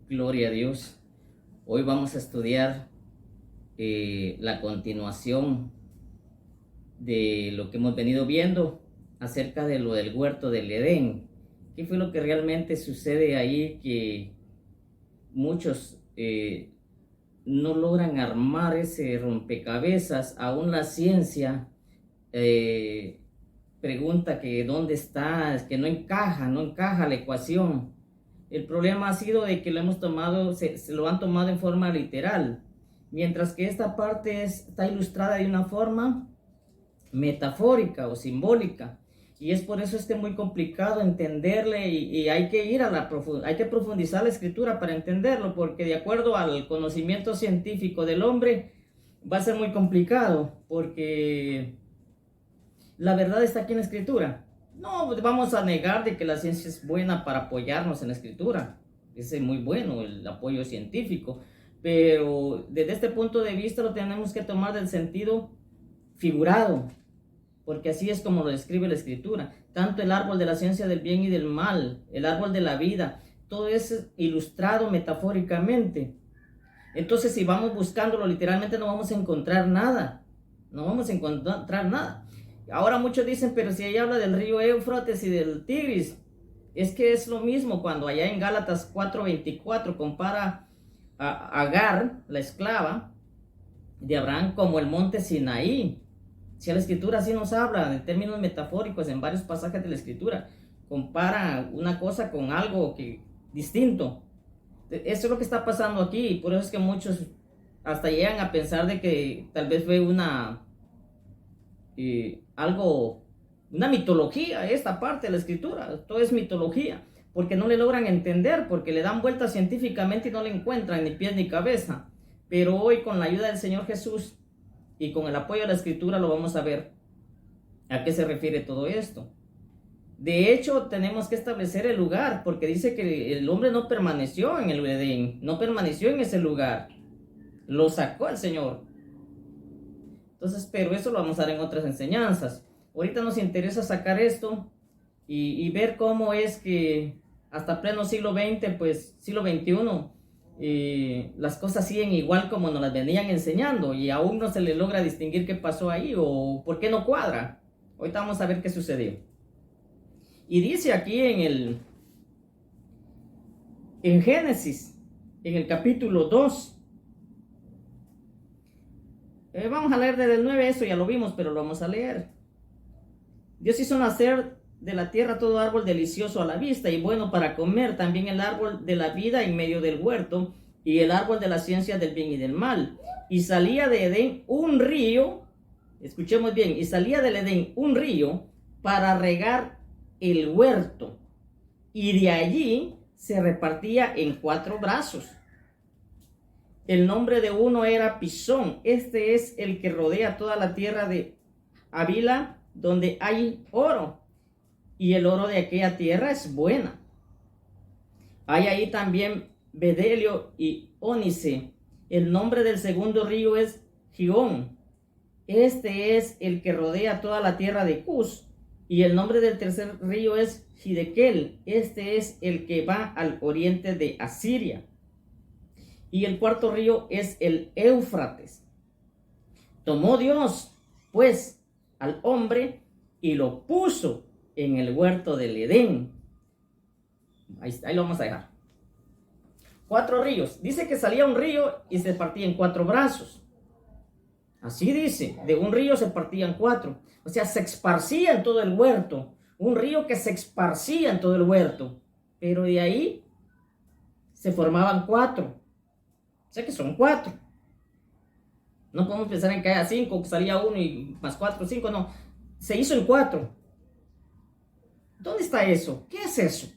Gloria a Dios. Hoy vamos a estudiar la continuación de lo que hemos venido viendo acerca de lo del huerto del Edén. ¿Qué fue lo que realmente sucede ahí? Que muchos no logran armar ese rompecabezas. Aún la ciencia pregunta que dónde está, es que no encaja la ecuación. El problema ha sido de que lo hemos tomado, se lo han tomado en forma literal, mientras que esta parte está ilustrada de una forma metafórica o simbólica, y es por eso muy complicado entenderle, y hay que ir hay que profundizar la escritura para entenderlo, porque de acuerdo al conocimiento científico del hombre va a ser muy complicado, porque la verdad está aquí en la escritura. No vamos a negar de que la ciencia es buena para apoyarnos en la escritura. Es muy bueno el apoyo científico. Pero desde este punto de vista lo tenemos que tomar del sentido figurado. Porque así es como lo describe la escritura. Tanto el árbol de la ciencia del bien y del mal, el árbol de la vida, todo es ilustrado metafóricamente. Entonces si vamos buscándolo literalmente no vamos a encontrar nada. No vamos a encontrar nada. Ahora muchos dicen, pero si ahí habla del río Éufrates y del Tigris, es que es lo mismo cuando allá en Gálatas 4:24 compara a Agar, la esclava de Abraham, como el monte Sinaí. Si la escritura así nos habla en términos metafóricos en varios pasajes de la escritura, compara una cosa con algo distinto. Eso es lo que está pasando aquí, y por eso es que muchos hasta llegan a pensar de que tal vez fue una mitología esta parte de la escritura. Todo es mitología, porque no le logran entender, porque le dan vueltas científicamente y no le encuentran ni pies ni cabeza. Pero hoy, con la ayuda del Señor Jesús y con el apoyo de la escritura, lo vamos a ver a qué se refiere todo esto. De hecho, tenemos que establecer el lugar, porque dice que el hombre no permaneció en el Edén, no permaneció en ese lugar, lo sacó el Señor. Entonces, pero eso lo vamos a dar en otras enseñanzas. Ahorita nos interesa sacar esto y ver cómo es que hasta pleno siglo XX, pues siglo XXI, las cosas siguen igual como nos las venían enseñando, y aún no se le logra distinguir qué pasó ahí o por qué no cuadra. Ahorita vamos a ver qué sucedió. Y dice aquí en Génesis, en el capítulo 2, vamos a leer desde el 9, eso ya lo vimos, pero lo vamos a leer. Dios hizo nacer de la tierra todo árbol delicioso a la vista y bueno para comer, también el árbol de la vida en medio del huerto y el árbol de la ciencia del bien y del mal. Y salía de Edén un río, escuchemos bien, y salía del Edén un río para regar el huerto, y de allí se repartía en 4 brazos. El nombre de uno era Pisón. Este es el que rodea toda la tierra de Havila, donde hay oro, y el oro de aquella tierra es buena. Hay ahí también bedelio y ónice. El nombre del segundo río es Gihón. Este es el que rodea toda la tierra de Cus. Y el nombre del tercer río es Hidekel. Este es el que va al oriente de Asiria. Y el cuarto río es el Éufrates. Tomó Dios, pues, al hombre y lo puso en el huerto del Edén. Ahí lo vamos a dejar. 4 ríos. Dice que salía un río y se partía en 4 brazos. Así dice, de un río se partían 4. O sea, se esparcía en todo el huerto. Un río que se esparcía en todo el huerto. Pero de ahí se formaban 4. O sea que son 4. No podemos pensar en que haya 5, que salía 1 y más 4, 5, no. Se hizo en 4. ¿Dónde está eso? ¿Qué es eso?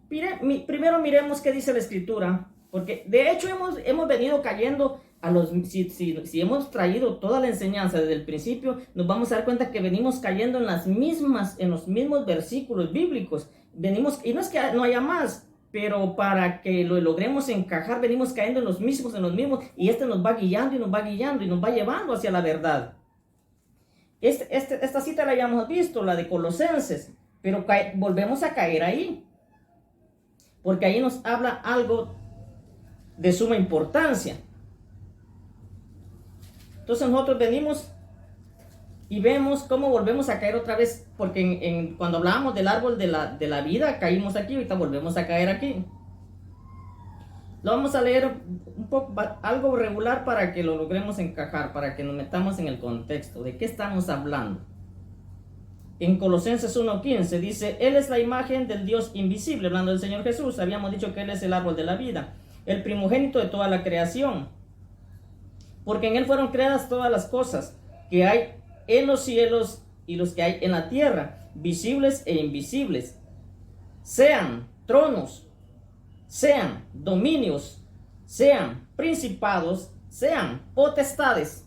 Primero miremos qué dice la escritura, porque de hecho hemos venido cayendo a los... Si hemos traído toda la enseñanza desde el principio, nos vamos a dar cuenta que venimos cayendo en los mismos versículos bíblicos. Y no es que no haya más, pero para que lo logremos encajar, venimos cayendo en los mismos, y nos va guiando y nos va guiando y nos va llevando hacia la verdad. Esta cita la hayamos visto, la de Colosenses, pero volvemos a caer ahí. porque ahí nos habla algo de suma importancia. Entonces nosotros venimos y vemos cómo volvemos a caer otra vez, porque cuando hablábamos del árbol de la vida, caímos aquí, ahorita volvemos a caer aquí. Lo vamos a leer un poco, algo regular para que lo logremos encajar, para que nos metamos en el contexto. ¿De qué estamos hablando? En Colosenses 1:15 dice, Él es la imagen del Dios invisible, hablando del Señor Jesús. Habíamos dicho que Él es el árbol de la vida, el primogénito de toda la creación. Porque en Él fueron creadas todas las cosas que hay en los cielos y los que hay en la tierra, visibles e invisibles. Sean tronos, sean dominios, sean principados, sean potestades.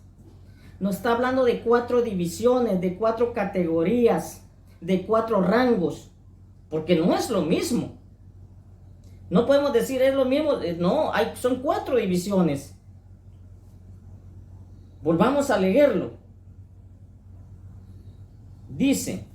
Nos está hablando de 4 divisiones, de 4 categorías, de 4 rangos, porque no es lo mismo. No podemos decir es lo mismo, no, son 4 divisiones. Volvamos a leerlo. Dice,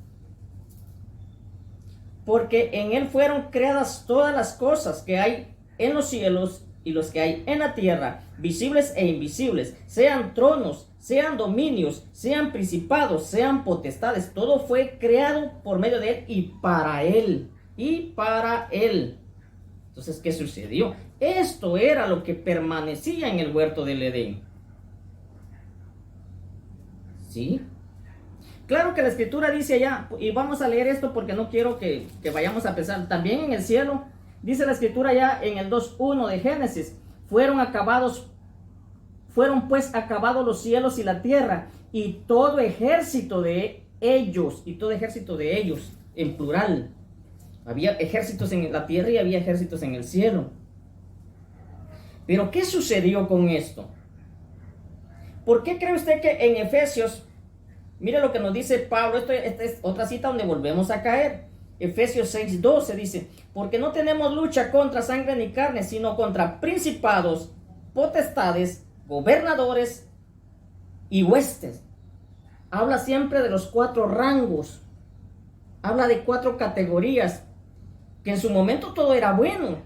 porque en Él fueron creadas todas las cosas que hay en los cielos y los que hay en la tierra, visibles e invisibles, sean tronos, sean dominios, sean principados, sean potestades. Todo fue creado por medio de Él y para Él. Y para Él. Entonces, ¿qué sucedió? Esto era lo que permanecía en el huerto del Edén. ¿Sí? Claro que la escritura dice allá, y vamos a leer esto porque no quiero que vayamos a pensar, también en el cielo, dice la escritura allá en el 2:1 de Génesis, fueron pues acabados los cielos y la tierra, y todo ejército de ellos, en plural. Había ejércitos en la tierra y había ejércitos en el cielo. Pero ¿qué sucedió con esto? ¿Por qué cree usted que en Efesios, mire lo que nos dice Pablo, esta es otra cita donde volvemos a caer? Efesios 6:12 dice, porque no tenemos lucha contra sangre ni carne, sino contra principados, potestades, gobernadores y huestes. Habla siempre de los 4 rangos, habla de 4 categorías, que en su momento todo era bueno,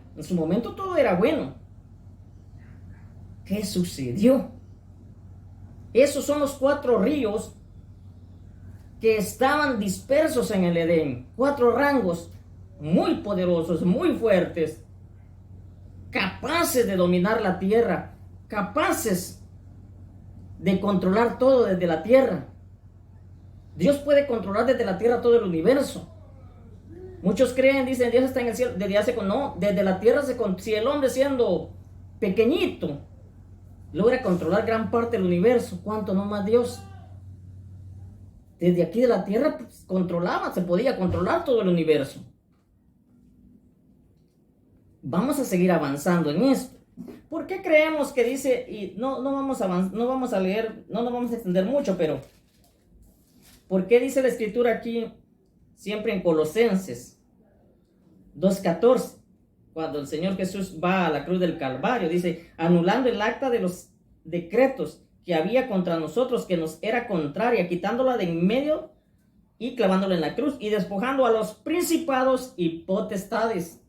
¿Qué sucedió? Esos son los 4 ríos que estaban dispersos en el Edén. 4 rangos muy poderosos, muy fuertes, capaces de dominar la tierra, capaces de controlar todo desde la tierra. Dios puede controlar desde la tierra todo el universo. Muchos creen, dicen, Dios está en el cielo, desde la tierra, si el hombre siendo pequeñito logra controlar gran parte del universo, ¿cuánto no más Dios? Desde aquí de la tierra pues, se podía controlar todo el universo. Vamos a seguir avanzando en esto. ¿Por qué creemos que dice, y no vamos a leer, no nos vamos a extender mucho, pero ¿por qué dice la escritura aquí, siempre en Colosenses 2:14? Cuando el Señor Jesús va a la cruz del Calvario, dice, anulando el acta de los decretos que había contra nosotros, que nos era contraria, quitándola de en medio y clavándola en la cruz, y despojando a los principados y potestades.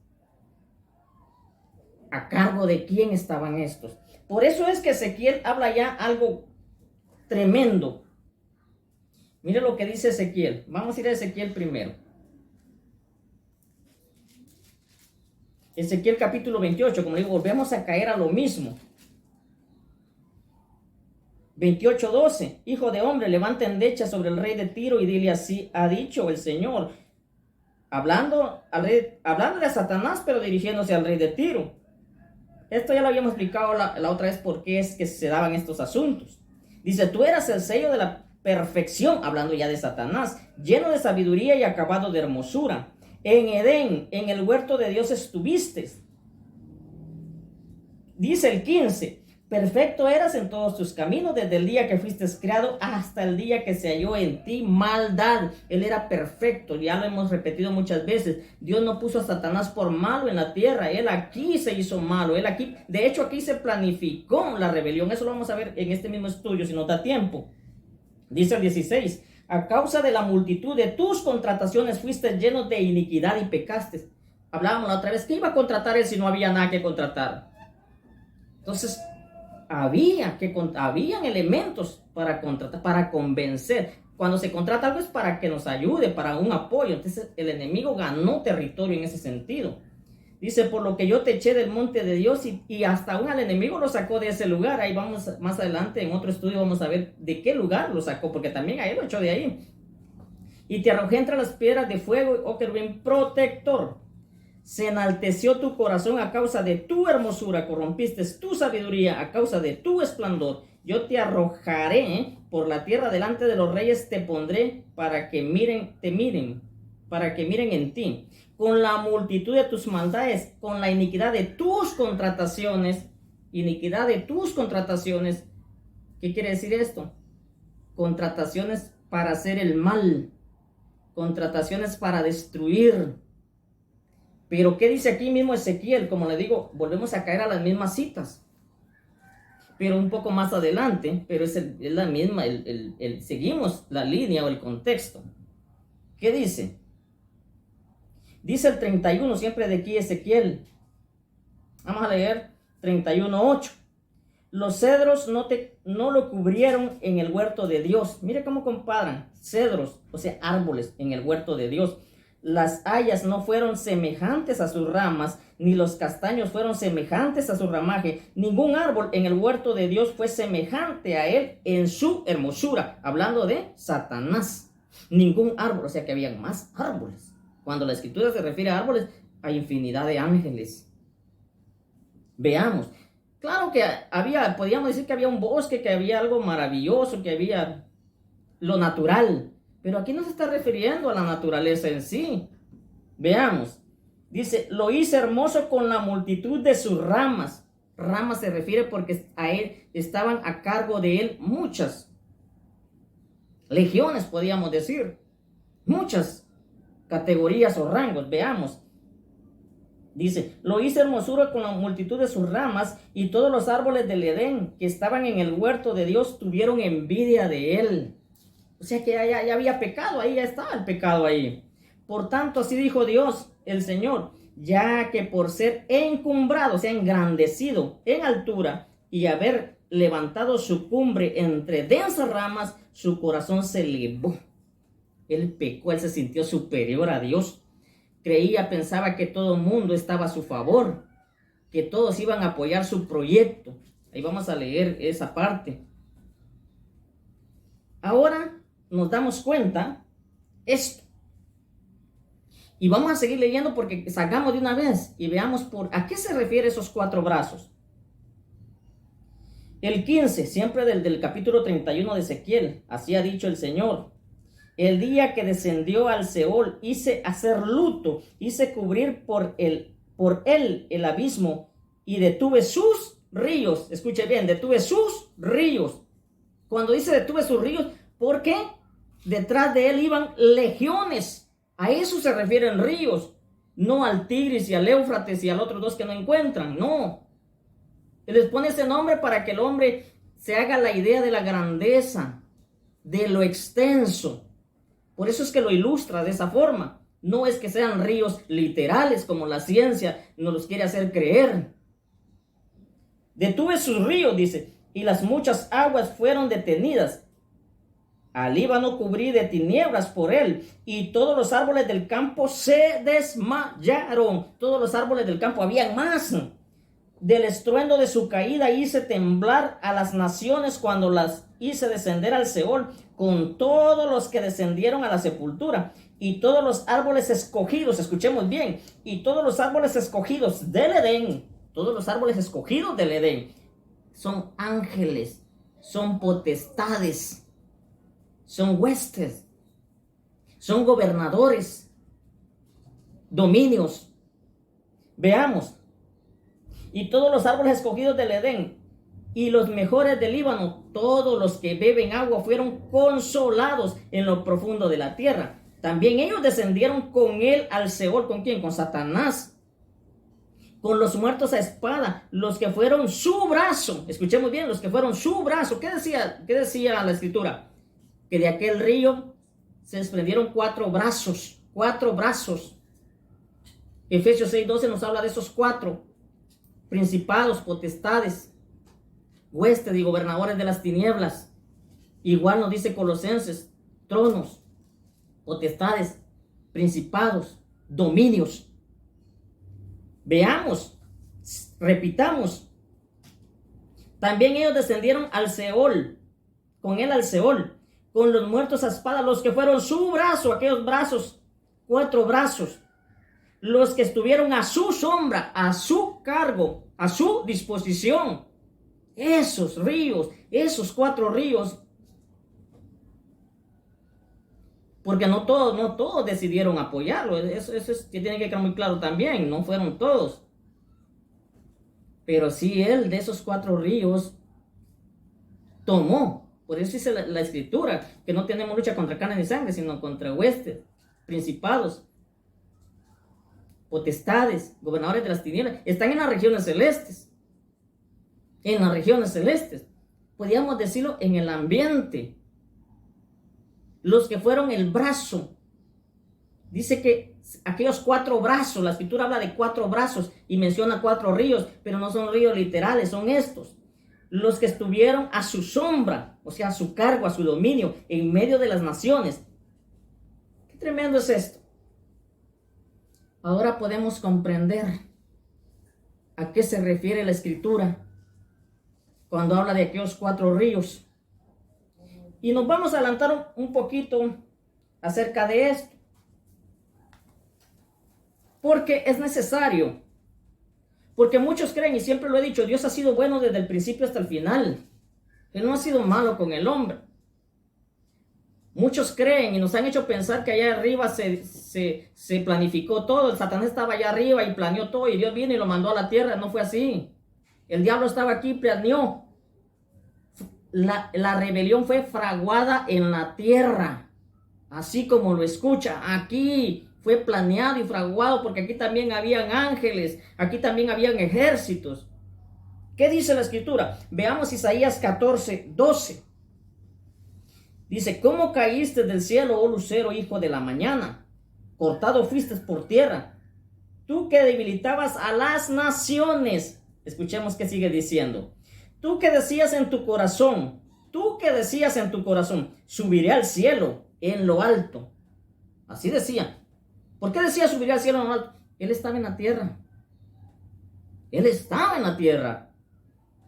¿A cargo de quién estaban estos? Por eso es que Ezequiel habla ya algo tremendo. Mire lo que dice Ezequiel. Vamos a ir a Ezequiel primero. Ezequiel capítulo 28, como digo, volvemos a caer a lo mismo. 28:12, hijo de hombre, levanta endecha sobre el rey de Tiro y dile así, ha dicho el Señor, hablándole a Satanás, pero dirigiéndose al rey de Tiro. Esto ya lo habíamos explicado la otra vez por qué es que se daban estos asuntos. Dice, tú eras el sello de la perfección, hablando ya de Satanás, lleno de sabiduría y acabado de hermosura. En Edén, en el huerto de Dios estuviste. Dice el 15, perfecto eras en todos tus caminos desde el día que fuiste creado hasta el día que se halló en ti maldad. Él era perfecto, ya lo hemos repetido muchas veces. Dios no puso a Satanás por malo en la tierra, él aquí se hizo malo, de hecho aquí se planificó la rebelión. Eso lo vamos a ver en este mismo estudio si nos da tiempo. Dice el 16, a causa de la multitud de tus contrataciones fuiste lleno de iniquidad y pecaste. hablábamos la otra vez, ¿qué iba a contratar él si no había nada que contratar? Entonces, habían elementos para contratar, para convencer. Cuando se contrata algo es para que nos ayude, para un apoyo. Entonces, el enemigo ganó territorio en ese sentido. Dice, por lo que yo te eché del monte de Dios y hasta aún al enemigo lo sacó de ese lugar. Ahí vamos más adelante en otro estudio, vamos a ver de qué lugar lo sacó, porque también ahí lo echó de ahí. Y te arrojé entre las piedras de fuego, oh querubín protector. Se enalteció tu corazón a causa de tu hermosura, corrompiste tu sabiduría a causa de tu esplendor. Yo te arrojaré por la tierra delante de los reyes, te pondré para que para que miren en ti. Con la multitud de tus maldades, con la iniquidad de tus contrataciones. ¿Qué quiere decir esto? Contrataciones para hacer el mal, contrataciones para destruir. Pero ¿qué dice aquí mismo Ezequiel? Como le digo, volvemos a caer a las mismas citas, pero un poco más adelante, pero es la misma, seguimos la línea o el contexto. ¿Qué dice? Dice el 31, siempre de aquí Ezequiel. Vamos a leer 31:8. Los cedros no lo cubrieron en el huerto de Dios. Mire cómo comparan cedros, o sea, árboles en el huerto de Dios. Las hayas no fueron semejantes a sus ramas, ni los castaños fueron semejantes a su ramaje. Ningún árbol en el huerto de Dios fue semejante a él en su hermosura. Hablando de Satanás. Ningún árbol, o sea que habían más árboles. Cuando la escritura se refiere a árboles, hay infinidad de ángeles. Veamos. Claro que podríamos decir que había un bosque, que había algo maravilloso, que había lo natural. Pero aquí no se está refiriendo a la naturaleza en sí. Veamos. Dice, lo hice hermoso con la multitud de sus ramas. Ramas se refiere porque a él estaban a cargo de él muchas legiones, podríamos decir. Muchas categorías o rangos. Veamos. Dice, lo hice hermosura con la multitud de sus ramas y todos los árboles del Edén que estaban en el huerto de Dios tuvieron envidia de él. O sea que ya había pecado ahí, ya estaba el pecado ahí. Por tanto, así dijo Dios, el Señor, ya que por ser encumbrado, o sea, engrandecido en altura y haber levantado su cumbre entre densas ramas, su corazón se elevó. Él pecó, él se sintió superior a Dios. Pensaba que todo el mundo estaba a su favor, que todos iban a apoyar su proyecto. Ahí vamos a leer esa parte. Ahora nos damos cuenta esto. Y vamos a seguir leyendo porque salgamos de una vez y veamos a qué se refiere esos 4 brazos. El 15, siempre del capítulo 31 de Ezequiel, así ha dicho el Señor. El día que descendió al Seol, hice hacer luto, hice cubrir por él el abismo y detuve sus ríos. Escuche bien, detuve sus ríos. Cuando dice detuve sus ríos, ¿por qué? Detrás de él iban legiones. A eso se refieren ríos. No al Tigris y al Éufrates y al otros 2 que no encuentran. No. Él les pone ese nombre para que el hombre se haga la idea de la grandeza, de lo extenso. Por eso es que lo ilustra de esa forma. No es que sean ríos literales como la ciencia nos los quiere hacer creer. Detuve sus ríos, dice, y las muchas aguas fueron detenidas. Al Líbano cubrí de tinieblas por él, y todos los árboles del campo se desmayaron. Todos los árboles del campo, habían más. Del estruendo de su caída hice temblar a las naciones cuando las hice descender al Seol, con todos los que descendieron a la sepultura. Y todos los árboles escogidos, escuchemos bien, y todos los árboles escogidos del Edén, todos los árboles escogidos del Edén, son ángeles, son potestades, son huestes, son gobernadores, dominios. Veamos. Y todos los árboles escogidos del Edén y los mejores del Líbano, todos los que beben agua fueron consolados en lo profundo de la tierra. También ellos descendieron con él al Seol. ¿Con quién? Con Satanás. Con los muertos a espada, los que fueron su brazo. Escuchemos bien, los que fueron su brazo. ¿Qué decía la escritura? Que de aquel río se desprendieron 4 brazos. 4 brazos. Efesios 6:12 nos habla de esos 4 principados, potestades, huestes y gobernadores de las tinieblas. Igual nos dice Colosenses, tronos, potestades, principados, dominios. Veamos, repitamos. También ellos descendieron al Seol, con él al Seol, con los muertos a espada, los que fueron su brazo, aquellos brazos, 4 brazos, los que estuvieron a su sombra, a su cargo, a su disposición. Esos ríos, esos 4 ríos, porque no todos decidieron apoyarlo. Eso es que tiene que quedar muy claro también. No fueron todos. Pero sí él de esos 4 ríos tomó. Por eso dice la escritura que no tenemos lucha contra carne ni sangre, sino contra huestes, principados, potestades, gobernadores de las tinieblas. Están en las regiones celestes. En las regiones celestes. Podríamos decirlo en el ambiente. Los que fueron el brazo. Dice que aquellos 4 brazos, la escritura habla de 4 brazos y menciona 4 ríos, pero no son ríos literales, son estos. Los que estuvieron a su sombra, o sea, a su cargo, a su dominio, en medio de las naciones. Qué tremendo es esto. Ahora podemos comprender a qué se refiere la escritura cuando habla de aquellos 4 ríos. Y nos vamos a adelantar un poquito acerca de esto. Porque es necesario. Porque muchos creen, y siempre lo he dicho, Dios ha sido bueno desde el principio hasta el final. Él no ha sido malo con el hombre. Muchos creen y nos han hecho pensar que allá arriba se planificó todo. El Satanás estaba allá arriba y planeó todo y Dios vino y lo mandó a la tierra. No fue así. El diablo estaba aquí y planeó. La rebelión fue fraguada en la tierra, así como lo escucha. Aquí fue planeado y fraguado, porque aquí también habían ángeles, aquí también habían ejércitos. ¿Qué dice la escritura? Veamos Isaías 14:12. Dice: ¿Cómo caíste del cielo, oh lucero, hijo de la mañana? Cortado fuiste por tierra, tú que debilitabas a las naciones. Escuchemos qué sigue diciendo. Tú que decías en tu corazón, subiré al cielo en lo alto. Así decía. ¿Por qué decía subiré al cielo en lo alto? Él estaba en la tierra. Él estaba en la tierra.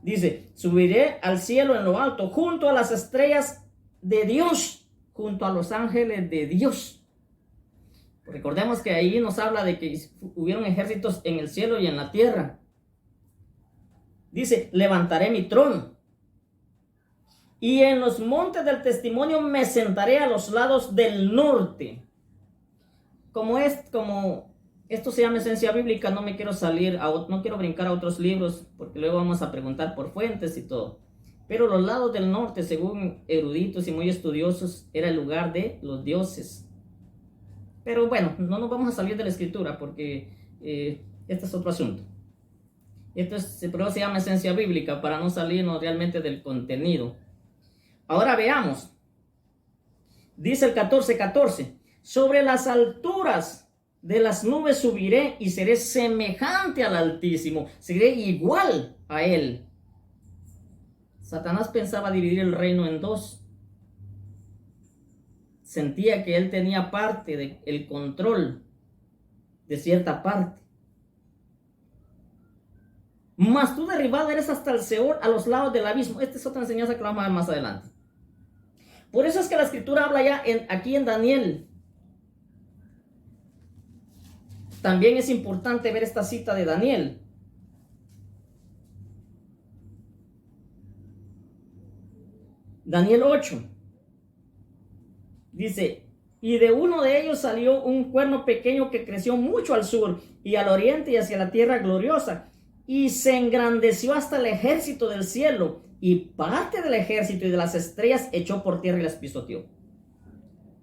Dice, subiré al cielo en lo alto, junto a las estrellas de Dios, junto a los ángeles de Dios. Recordemos que ahí nos habla de que hubieron ejércitos en el cielo y en la tierra. Dice, levantaré mi trono y en los montes del testimonio me sentaré a los lados del norte. Como esto se llama esencia bíblica, no quiero brincar a otros libros, porque luego vamos a preguntar por fuentes y todo. Pero los lados del norte, según eruditos y muy estudiosos, era el lugar de los dioses. Pero bueno, no nos vamos a salir de la escritura, porque este es otro asunto. Pero se llama esencia bíblica para no salirnos realmente del contenido. Ahora veamos. Dice el 14:14. Sobre las alturas de las nubes subiré y seré semejante al Altísimo. Seré igual a Él. Satanás pensaba dividir el reino en 2. Sentía que él tenía parte del control de cierta parte. Mas tú derribado eres hasta el Seol, a los lados del abismo. Esta es otra enseñanza que vamos a ver más adelante. Por eso es que la escritura habla ya aquí en Daniel. También es importante ver esta cita de Daniel. Daniel 8. Dice, y de uno de ellos salió un cuerno pequeño que creció mucho al sur y al oriente y hacia la tierra gloriosa. Y se engrandeció hasta el ejército del cielo, y parte del ejército y de las estrellas echó por tierra y las pisoteó.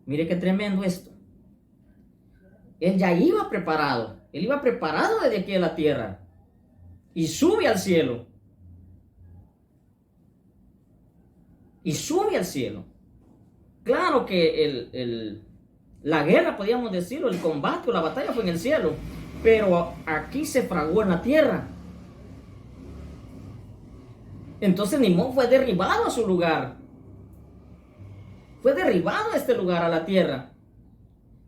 Mire qué tremendo esto. Él ya iba preparado. Él iba preparado desde aquí a la tierra. Y sube al cielo. Y sube al cielo. Claro que la guerra, podríamos decirlo, el combate o la batalla fue en el cielo. pero aquí se fraguó en la tierra. Entonces Nimón fue derribado a su lugar. Fue derribado a este lugar, a la tierra.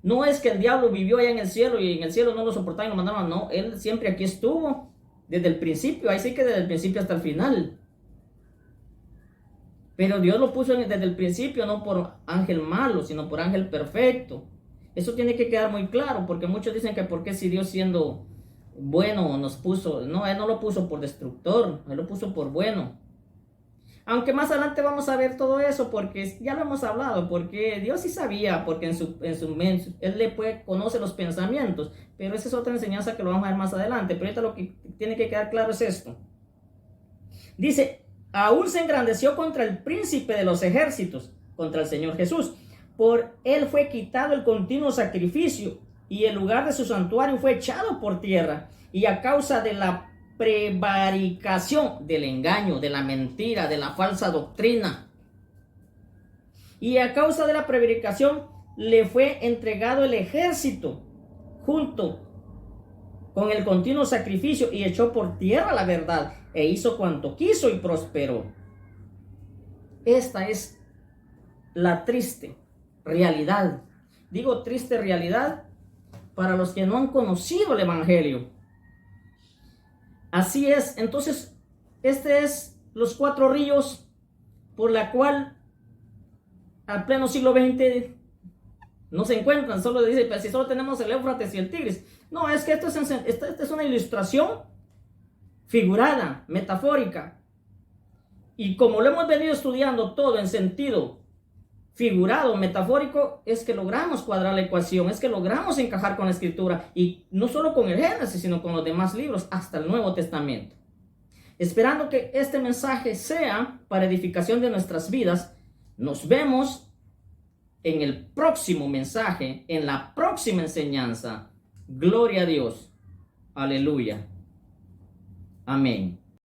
No es que el diablo vivió allá en el cielo y en el cielo no lo soportaban y lo mandaban. No, él siempre aquí estuvo. Desde el principio. Ahí sí que desde el principio hasta el final. Pero Dios lo puso desde el principio, no por ángel malo, sino por ángel perfecto. Eso tiene que quedar muy claro, porque muchos dicen que por qué si Dios siendo bueno nos puso. No, Él no lo puso por destructor, Él lo puso por bueno. Aunque más adelante vamos a ver todo eso, porque ya lo hemos hablado, porque Dios sí sabía, porque Él conoce los pensamientos, pero esa es otra enseñanza que lo vamos a ver más adelante. Pero ahorita lo que tiene que quedar claro es esto. Dice, aún se engrandeció contra el príncipe de los ejércitos, contra el Señor Jesús. Por él fue quitado el continuo sacrificio y el lugar de su santuario fue echado por tierra. Y a causa de la prevaricación, del engaño, de la mentira, de la falsa doctrina, y a causa de la prevaricación le fue entregado el ejército junto con el continuo sacrificio y echó por tierra la verdad e hizo cuanto quiso y prosperó. Esta es la triste realidad. Digo triste realidad para los que no han conocido el evangelio. Así es. Entonces, este es los 4 ríos por la cual al pleno siglo XX no se encuentran. Solo dice, pues si solo tenemos el Éufrates y el Tigris. No, es que esto es una ilustración figurada, metafórica. Y como lo hemos venido estudiando todo en sentido figurado, metafórico, es que logramos cuadrar la ecuación, es que logramos encajar con la Escritura, y no solo con el Génesis, sino con los demás libros, hasta el Nuevo Testamento. Esperando que este mensaje sea para edificación de nuestras vidas, nos vemos en el próximo mensaje, en la próxima enseñanza. Gloria a Dios. Aleluya. Amén.